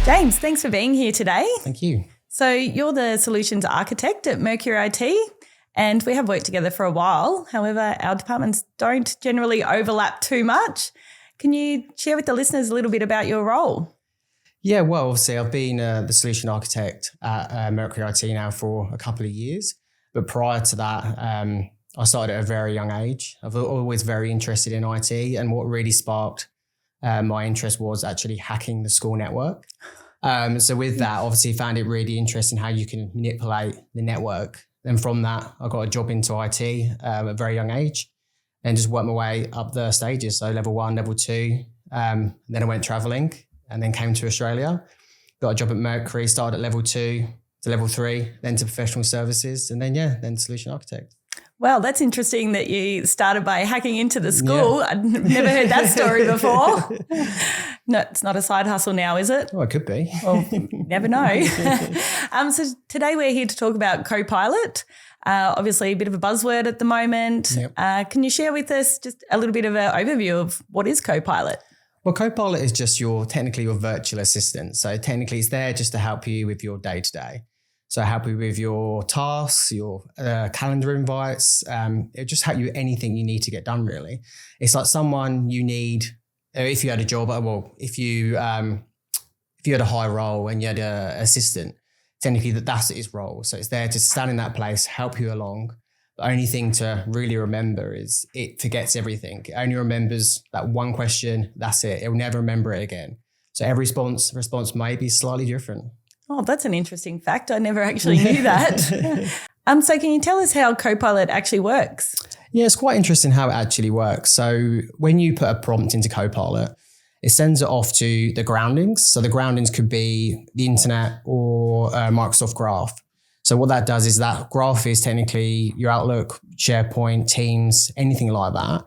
James, thanks for being here today. Thank you. So you're the solutions architect at Mercury IT, and we have worked together for a while. However, our departments don't generally overlap too much. Can you share with the listeners a little bit about your role? Yeah, well, obviously I've been the solution architect at Mercury IT now for a couple of years. But prior to that, I started at a very young age. I've always very interested in IT, and what really sparked my interest was actually hacking the school network. So with that, obviously found it really interesting how you can manipulate the network. And from that, I got a job into IT at a very young age and just worked my way up the stages. So level 1, level 2, then I went traveling and then came to Australia, got a job at Mercury, started at level 2 to level 3, then to professional services, and then solution architect. Well, that's interesting that you started by hacking into the school. Yeah. I've never heard that story before. No, it's not a side hustle now, is it? Oh, it could be. Well, never know. So today we're here to talk about Copilot. Obviously a bit of a buzzword at the moment. Yep. Can you share with us just a little bit of an overview of what is Copilot? Well, Copilot is just technically your virtual assistant. So technically it's there just to help you with your day-to-day. So help you with your tasks, your calendar invites. It'll just help you with anything you need to get done, really. It's like someone you need, if you had a job, if you had a high role and you had an assistant, technically that's its role. So it's there to stand in that place, help you along. The only thing to really remember is it forgets everything. It only remembers that one question, that's it. It will never remember it again. So every response may be slightly different. Oh, that's an interesting fact. I never actually knew that. So can you tell us how Copilot actually works? Yeah, it's quite interesting how it actually works. So when you put a prompt into Copilot, it sends it off to the groundings. So the groundings could be the internet or Microsoft Graph. So what that does is that graph is technically your Outlook, SharePoint, Teams, anything like that.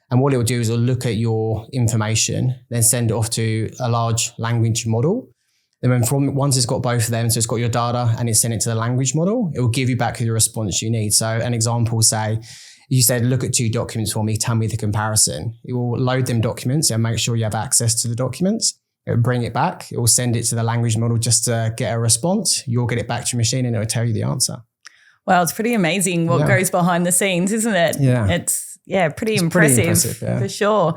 And what it will do is it'll look at your information, then send it off to a large language model. And then once it's got both of them, so it's got your data and it's sent it to the language model, it will give you back the response you need. So an example, say, you said, look at 2 documents for me, tell me the comparison. It will load them documents and make sure you have access to the documents. It will bring it back. It will send it to the language model just to get a response. You'll get it back to your machine and it will tell you the answer. Wow, it's pretty amazing what goes behind the scenes, isn't it? Yeah. It's pretty impressive for sure.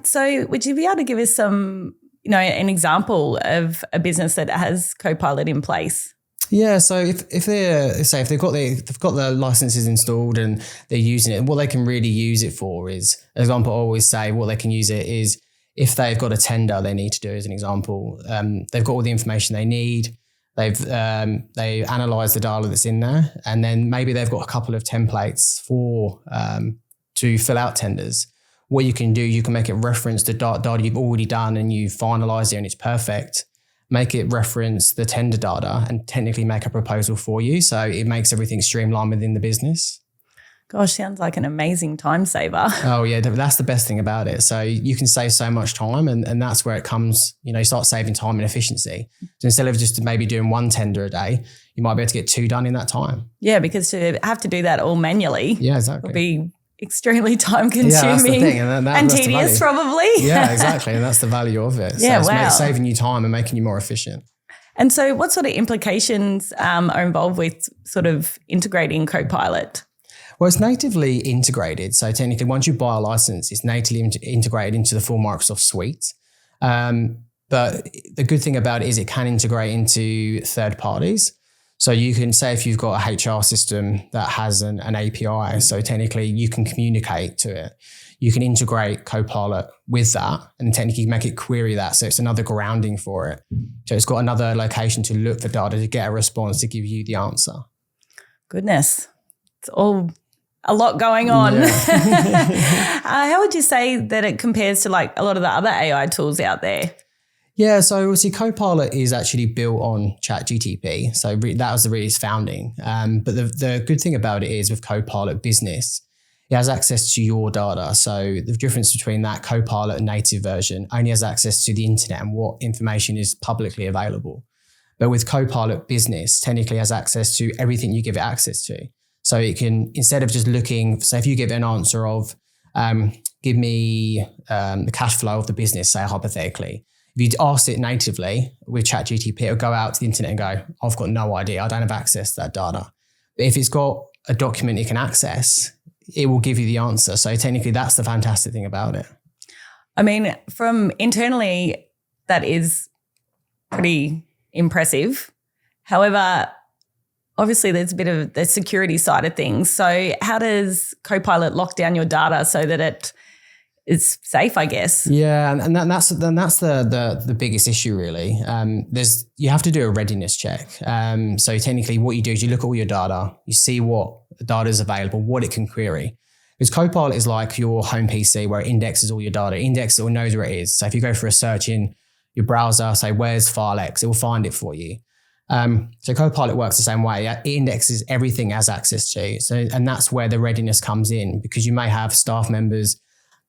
So would you be able to give us some, an example of a business that has Copilot in place? Yeah, so if they've got the licenses installed and they're using it, what they can really use it for is, an example I always say, what they can use it is if they've got a tender they need to do, as an example, they've got all the information they need, they analyze the data that's in there, and then maybe they've got a couple of templates to fill out tenders. What you can do, you can make it reference the data you've already done and you've finalized it and it's perfect. Make it reference the tender data and technically make a proposal for you. So it makes everything streamlined within the business. Gosh, sounds like an amazing time saver. Oh yeah, that's the best thing about it. So you can save so much time and that's where it comes, you start saving time and efficiency. So instead of just maybe doing 1 tender a day, you might be able to get 2 done in that time. Yeah, because to have to do that all manually would be extremely time consuming that's the thing. And tedious probably. Yeah, exactly. And that's the value of it. So it's saving you time and making you more efficient. And so what sort of implications are involved with sort of integrating Copilot? Well, it's natively integrated. So technically, once you buy a license, it's natively integrated into the full Microsoft suite. But the good thing about it is it can integrate into third parties. So you can say if you've got a HR system that has an API, so technically you can communicate to it. You can integrate Copilot with that and technically make it query that. So it's another grounding for it. So it's got another location to look for data to get a response to give you the answer. Goodness, it's all a lot going on. Yeah. How would you say that it compares to like a lot of the other AI tools out there? Yeah, so obviously Copilot is actually built on ChatGPT. So that was its founding. But the good thing about it is with Copilot Business, it has access to your data. So the difference between that Copilot native version only has access to the internet and what information is publicly available. But with Copilot Business, technically has access to everything you give it access to. So it can, instead of just looking, so if you give it an answer of, give me the cash flow of the business, say hypothetically, If you ask it natively with ChatGPT, it'll go out to the internet and go, I've got no idea. I don't have access to that data. But if it's got a document it can access, it will give you the answer. So technically that's the fantastic thing about it. I mean, from internally, that is pretty impressive. However, obviously there's a bit of the security side of things. So how does Copilot lock down your data so that it is safe, I guess? Yeah, and that's the biggest issue really. You have to do a readiness check. So technically what you do is you look at all your data, you see what data is available, what it can query. Because Copilot is like your home PC where it indexes all your data, indexes or knows where it is. So if you go for a search in your browser, say where's file X, it will find it for you. So Copilot works the same way. It indexes everything it has access to. So, and that's where the readiness comes in, because you may have staff members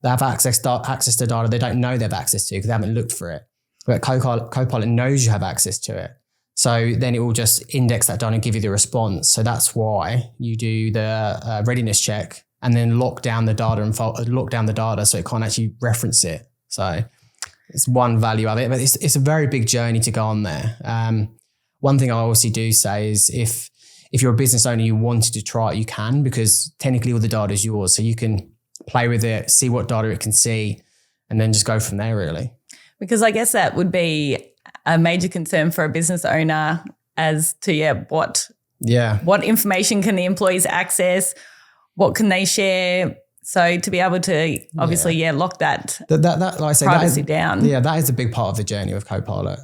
that have access to data they don't know they have access to because they haven't looked for it. But Copilot knows you have access to it. So then it will just index that data and give you the response. So that's why you do the readiness check and then lock down the data so it can't actually reference it. So it's one value of it, but it's a very big journey to go on there. One thing I obviously do say is if you're a business owner, you wanted to try it, you can, because technically all the data is yours. So you can play with it, see what data it can see, and then just go from there really. Because I guess that would be a major concern for a business owner as to, what information can the employees access, what can they share? So to be able to obviously, lock that like I say, privacy down. Yeah, that is a big part of the journey with Copilot.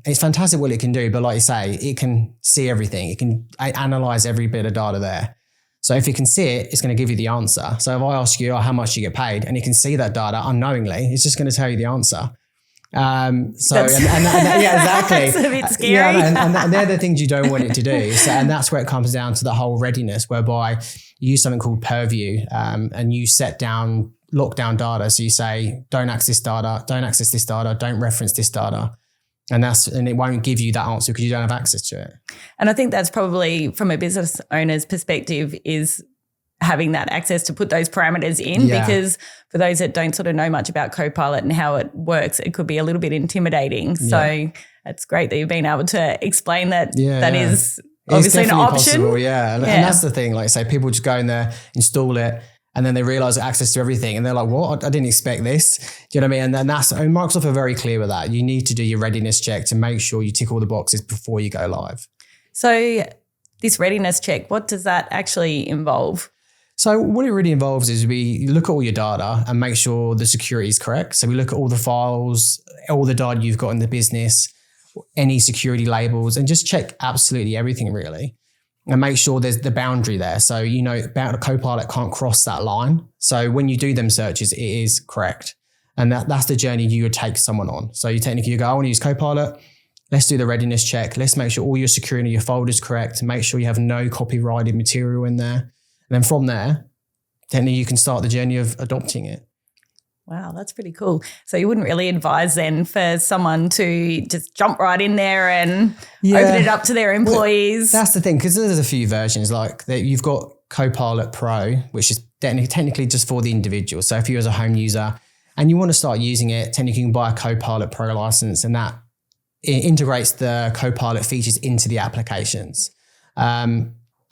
It's fantastic what it can do, but like you say, it can see everything. It can analyze every bit of data there. So if it can see it, it's going to give you the answer. So if I ask you, how much do you get paid? And it can see that data unknowingly, it's just going to tell you the answer. Yeah, exactly. It's a bit scary. Yeah, and they're the things you don't want it to do. So, and that's where it comes down to the whole readiness, whereby you use something called purview, and you lock down data. So you say, don't access this data, don't reference this data. And it won't give you that answer because you don't have access to it. And I think that's probably from a business owner's perspective is having that access to put those parameters in, because for those that don't sort of know much about Copilot and how it works, it could be a little bit intimidating. So it's great that you've been able to explain that is obviously an option. Possible, and that's the thing. Like I say, people just go in there, install it, and then they realize access to everything. And they're like, what? I didn't expect this. Do you know what I mean? And then Microsoft are very clear with that. You need to do your readiness check to make sure you tick all the boxes before you go live. So this readiness check, what does that actually involve? So what it really involves is we look at all your data and make sure the security is correct. So we look at all the files, all the data you've got in the business, any security labels, and just check absolutely everything really. And make sure there's the boundary there. So, Copilot can't cross that line. So when you do them searches, it is correct. And that's the journey you would take someone on. So you go, I want to use Copilot. Let's do the readiness check. Let's make sure all your security, your folder is correct. Make sure you have no copyrighted material in there. And then from there, then you can start the journey of adopting it. Wow, that's pretty cool. So you wouldn't really advise then for someone to just jump right in there and open it up to their employees? Well, that's the thing, because there's a few versions. Like you've got Copilot Pro, which is technically just for the individual. So if you as a home user and you want to start using it, technically you can buy a Copilot Pro license, and that integrates the Copilot features into the applications.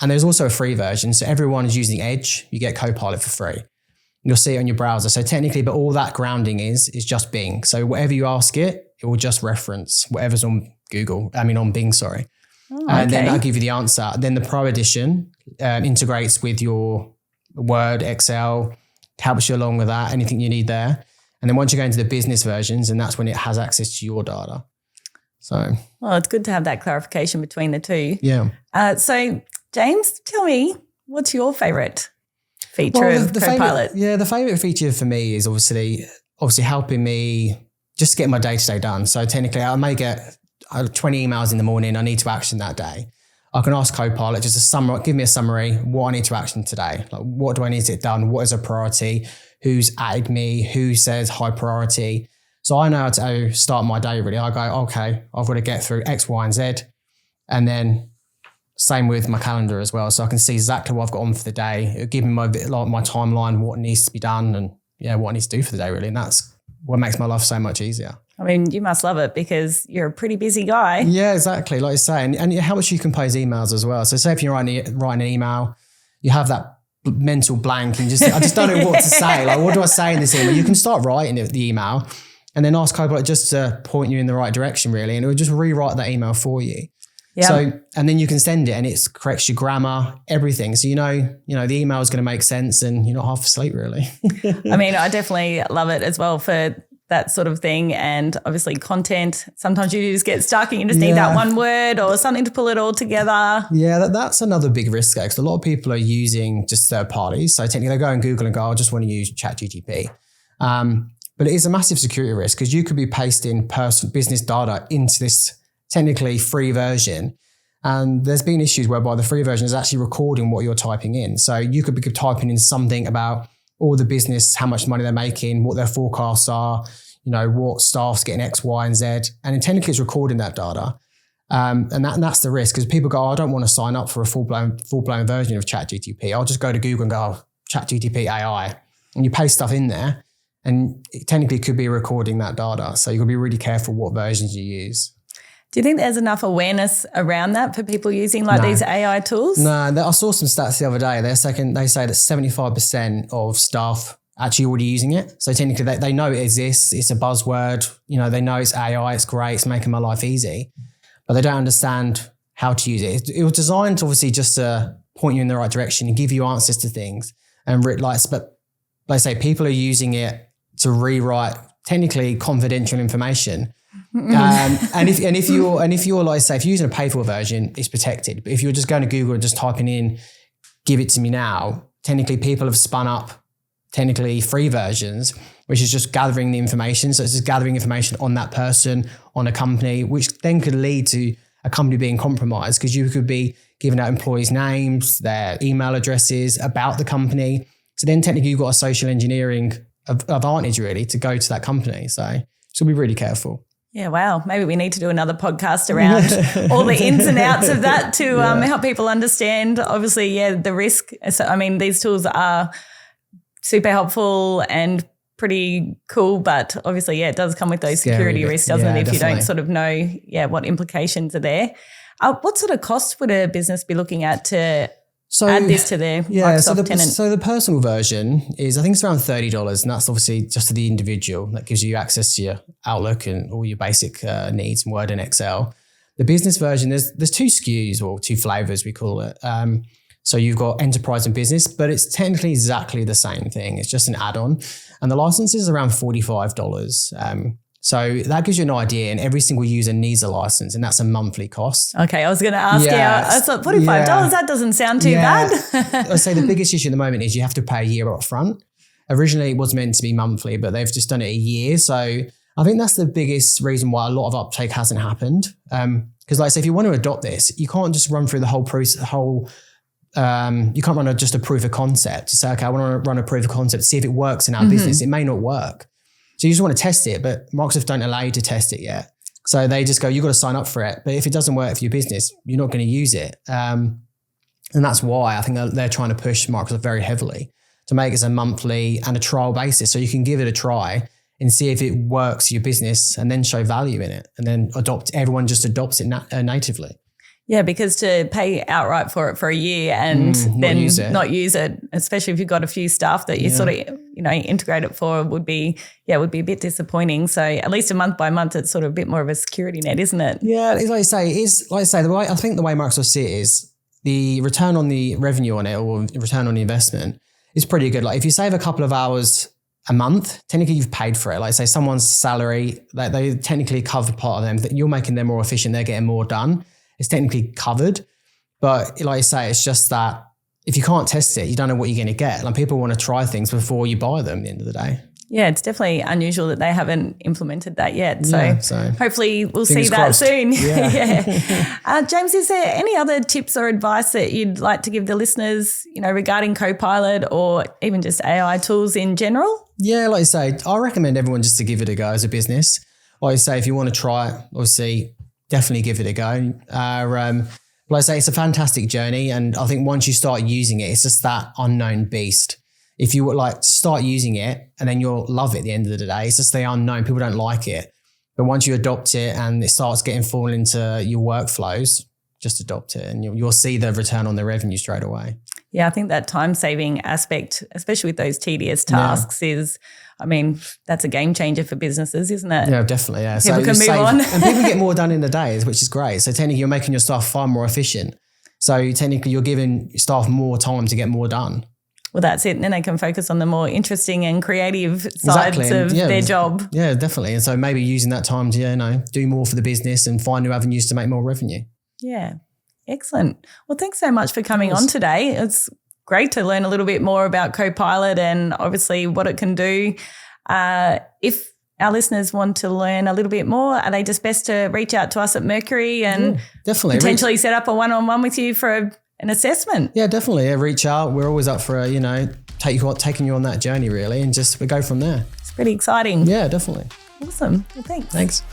And there's also a free version. So everyone is using Edge, you get Copilot for free. You'll see it on your browser. So technically, but all that grounding is just Bing. So whatever you ask it, it will just reference whatever's on on Bing, sorry. And then that'll give you the answer. Then the Pro Edition integrates with your Word, Excel, helps you along with that, anything you need there. And then once you go into the business versions, and that's when it has access to your data. So, well, it's good to have that clarification between the two. Yeah. So James, tell me, what's your favourite feature of Copilot? The favourite feature for me is obviously helping me just get my day-to-day done. So technically I may get 20 emails in the morning I need to action that day. I can ask Copilot just give me a summary, what I need to action today. Like what do I need to get done? What is a priority? Who's added me? Who says high priority? So I know how to start my day really. I go, okay, I've got to get through X, Y, and Z. And then same with my calendar as well. So I can see exactly what I've got on for the day. It'll give me my timeline, what needs to be done, and what I need to do for the day really. And that's what makes my life so much easier. I mean, you must love it because you're a pretty busy guy. Yeah, exactly. Like I say, and how much you compose emails as well. So say if you're writing an email, you have that mental blank and I just don't know what to say. Like, what do I say in this email? You can start writing the email and then ask Copilot just to point you in the right direction, really. And it will just rewrite that email for you. Yeah. So, and then you can send it and it corrects your grammar, everything. So, you know, the email is going to make sense and you're not half asleep, really. I mean, I definitely love it as well for that sort of thing. And obviously content, sometimes you just get stuck and you just need that one word or something to pull it all together. Yeah, that's another big risk because a lot of people are using just third parties. So technically they go on Google and go, I just want to use ChatGPT. But it is a massive security risk because you could be pasting business data into this technically free version. And there's been issues whereby the free version is actually recording what you're typing in. So you could be typing in something about all the business, how much money they're making, what their forecasts are, you know, what staff's getting X, Y, and Z. And technically it's recording that data. And that's the risk because people go, I don't want to sign up for a full-blown version of ChatGPT. I'll just go to Google and go, ChatGPT AI. And you paste stuff in there and it technically could be recording that data. So you've got to be really careful what versions you use. Do you think there's enough awareness around that for people using these AI tools? No, I saw some stats the other day. They say that 75% of staff actually already using it. So technically they know it exists. It's a buzzword. You know, they know it's AI. It's great. It's making my life easy. But they don't understand how to use it. It was designed to obviously just to point you in the right direction and give you answers to things. But like I say, people are using it to rewrite technically confidential information. And if you're like, say, if you're using a paid for version, it's protected. But if you're just going to Google and just typing in, give it to me now, technically people have spun up technically free versions, which is just gathering the information. So it's just gathering information on that person, on a company, which then could lead to a company being compromised because you could be giving out employees' names, their email addresses about the company. So then technically you've got a social engineering advantage really to go to that company. So be really careful. Yeah, wow. Maybe we need to do another podcast around all the ins and outs of that to help people understand, obviously, the risk. So, I mean, these tools are super helpful and pretty cool, but obviously, it does come with those security risks, doesn't it, if definitely. You don't sort of know, what implications are there. What sort of costs would a business be looking at to add this to their Microsoft tenant? So the personal version is, I think it's around $30, and that's obviously just to the individual. That gives you access to your Outlook and all your basic needs in Word and Excel. The business version, there's two SKUs or two flavors, we call it. So you've got enterprise and business, but it's technically exactly the same thing. It's just an add-on, and the license is around $45. So that gives you an idea, and every single user needs a license, and that's a monthly cost. Okay, I was going to ask you, I thought $45, that doesn't sound too bad. I'd say the biggest issue at the moment is you have to pay a year up front. Originally, it was meant to be monthly, but they've just done it a year. So I think that's the biggest reason why a lot of uptake hasn't happened. Because like I say, if you want to adopt this, you can't just run through the whole process, you can't run just a proof of concept to say, okay, I want to run a proof of concept to see if it works in our business. It may not work. So you just want to test it, but Microsoft don't allow you to test it yet. So they just go, you've got to sign up for it. But if it doesn't work for your business, you're not going to use it. And that's why I think they're trying to push Microsoft very heavily to make it a monthly and a trial basis. So you can give it a try and see if it works for your business and then show value in it. And then everyone just adopts it natively. Yeah, because to pay outright for it for a year and then not use it, especially if you've got a few staff that you sort of, integrate it for would be a bit disappointing. So at least a month by month, it's sort of a bit more of a security net, isn't it? Yeah, it's like I say, I think the way Microsoft see it is the return on the revenue on it or return on the investment is pretty good. Like if you save a couple of hours a month, technically you've paid for it. Like say someone's salary, like they technically covered part of them, that you're making them more efficient, they're getting more done. It's technically covered, but like I say, it's just that if you can't test it, you don't know what you're going to get. Like people want to try things before you buy them at the end of the day. Yeah, it's definitely unusual that they haven't implemented that yet. So hopefully we'll see that crossed. soon. Yeah. James, is there any other tips or advice that you'd like to give the listeners, regarding Copilot or even just AI tools in general? Yeah, like I say, I recommend everyone just to give it a go as a business. Like I say, if you want to try it, obviously definitely give it a go. Like I say, it's a fantastic journey. And I think once you start using it, it's just that unknown beast. If you would like start using it and then you'll love it at the end of the day, it's just the unknown. People don't like it. But once you adopt it and it starts getting fallen into your workflows, just adopt it and you'll see the return on the revenue straight away. Yeah, I think that time-saving aspect, especially with those tedious tasks, is, I mean, that's a game changer for businesses, isn't it? Yeah, definitely. Yeah. People can move on. And people get more done in the day, which is great. So technically you're making your staff far more efficient. So technically you're giving staff more time to get more done. Well, that's it. And then they can focus on the more interesting and creative sides of their job. Yeah, definitely. And so maybe using that time to, do more for the business and find new avenues to make more revenue. Yeah. Excellent. Well, thanks so much for coming on today. It's great to learn a little bit more about Copilot and obviously what it can do. If our listeners want to learn a little bit more, are they just best to reach out to us at Mercury and definitely potentially set up a one-on-one with you for an assessment? Yeah, definitely. Yeah, reach out. We're always up for, taking you on that journey really and we go from there. It's pretty exciting. Yeah, definitely. Awesome. Well, thanks. Thanks.